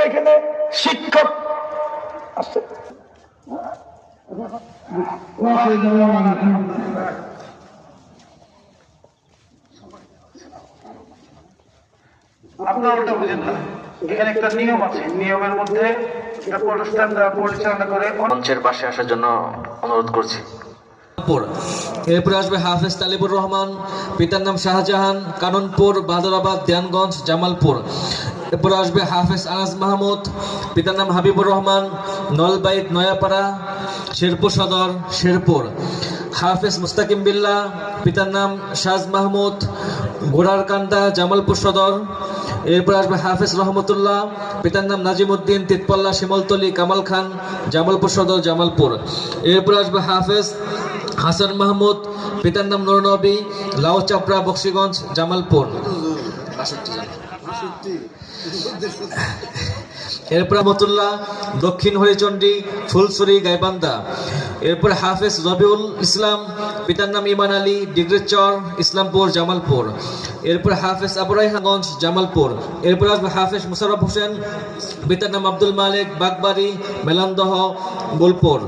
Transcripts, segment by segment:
এখানে শিক্ষক আছে। আপনারা ওটা বুঝেন না, এখানে একটা নিয়ম আছে, নিয়মের মধ্যে প্রতিষ্ঠানরা পরিচালনা করে। মঞ্চের পাশে আসার জন্য অনুরোধ করছি। এরপরে আসবে হাফেজ তালিবুর রহমান, পিতার নাম শাহজাহান, কাননপুর, বাদরাবাদ, ধ্যানগঞ্জ, জামালপুর। এরপরে আসবে হাফেজ আনাস মাহমুদ, পিতার নাম হাবিবুর রহমান, নলবাইত, নয়াপাড়া, শেরপুর সদর, শেরপুর। হাফেজ মুস্তাকিম বিল্লাহ, পিতার নাম শাজ মাহমুদ, ঘোড়ারকান্দা, জামালপুর সদর। এরপর আসবে হাফেজ রহমতুল্লাহ, পিতার নাম নাজিমউদ্দিন, তিতপল্লা, শিমলতলি, কামাল খান, জামালপুর সদর, জামালপুর। এরপর আসবে হাফেজ হাসান মাহমুদ, পিতার নাম নুর নবী, লাউ চাপড়া, বক্সিগঞ্জ, জামালপুর। এরপর রহমতুল্লাহ, দক্ষিণ হরিচন্ডী, ফুলছড়ি, গাইবান্ধা। এরপর হাফেজ রবিউল ইসলাম, পিতার নাম ইমান আলী, ডিগ্রিচর, ইসলামপুর, জামালপুর। এরপর হাফেজ আবু রায়হানগঞ্জ, জামালপুর। এরপর আসবে হাফেজ মুশাররফ হোসেন, পিতার নাম আব্দুল মালিক, বাগবাড়ি, মেলান্দহ, বোলপুর।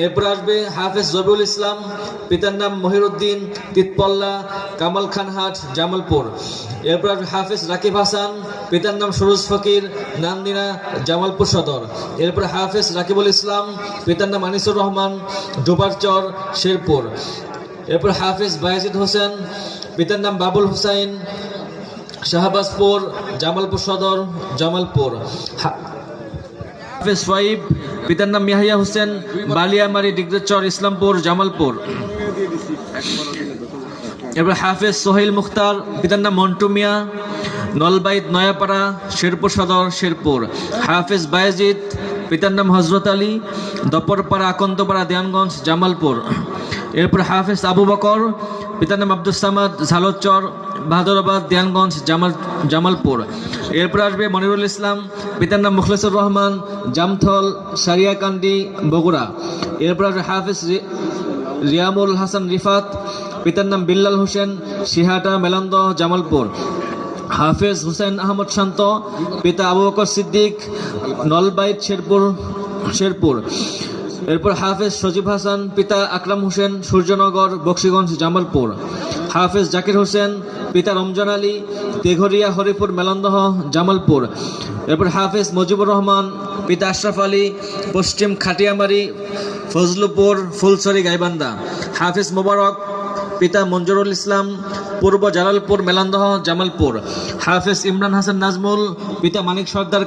এরপর আসবে হাফেজ রবিউল ইসলাম, পিতার নাম মহিরুদ্দিন, তিতপল্লা, কামাল খানহাট, জামালপুর। এরপর আসবে হাফেজ রাকিব হাসান, পিতার নাম সুরুজ ফকির, নান্দিনা, জামালপুর সদর। এরপর হাফেজ রাকিবুল ইসলাম, পিতার নাম আনিসুর রহমান, ডোবারচর, শেরপুর। এরপর হাফেজ বায়েজিদ হোসেন, পিতার নাম বাবুল হুসাইন, শাহবাজপুর, জামালপুর সদর, জামালপুর। হাফেজ সোয়াইব, পিতার নাম ইয়াহিয়া হোসেন, বালিয়ামারি, ডিগ্রিচর, ইসলামপুর, জামালপুর। এরপর হাফেজ সোহেল মুখতার, পিতার নাম মন্টু মিয়া, নলবাইত, নয়াপাড়া, শেরপুর সদর, শেরপুর। হাফেজ বায়েজিদ, পিতার নাম হজরত আলী, দপরপাড়া, আকন্দপাড়া, দেওয়ানগঞ্জ, জামালপুর। এরপর হাফেজ আবু বকর, পিতার নাম আব্দুস সামাদ, ঝালচর, বাহাদুরাবাদ, দেওয়ানগঞ্জ, জামালপুর। এরপর আসবে মনিরুল ইসলাম, পিতার নাম মুখলেসুর রহমান, জামথল, সারিয়াকান্দি, বগুড়া। এরপর আসবে হাফেজ রিয়ামুল হাসান রিফাত, পিতার নাম বিল্লাল হোসেন, সিহাটা, মেলান্দহ, জামালপুর। হাফেজ হুসেন আহমদ শান্ত, পিতা আবু বকর সিদ্দিক, নলবাইত, শেরপুর। এরপর হাফেজ সজীব হাসান, পিতা আকরাম হোসেন, সূর্যনগর, বক্সিগঞ্জ, জামালপুর। হাফেজ জাকির হোসেন, পিতা রমজান আলী, তেঘরিয়া, হরিপুর, মেলান্দহ, জামালপুর। এরপর হাফেজ মুজিবুর রহমান, পিতা আশরাফ আলী, পশ্চিম খাটিয়ামারি, ফজলুপুর, ফুলছড়ি, গাইবান্ধা। হাফেজ মোবারক, পিতা মঞ্জুরুল ইসলাম, পূর্ব জালালপুর, মেলান্দহ, জামালপুর। হাফেজ ইমরান হাসান নাজমুল, পিতা মানিক সর্দার।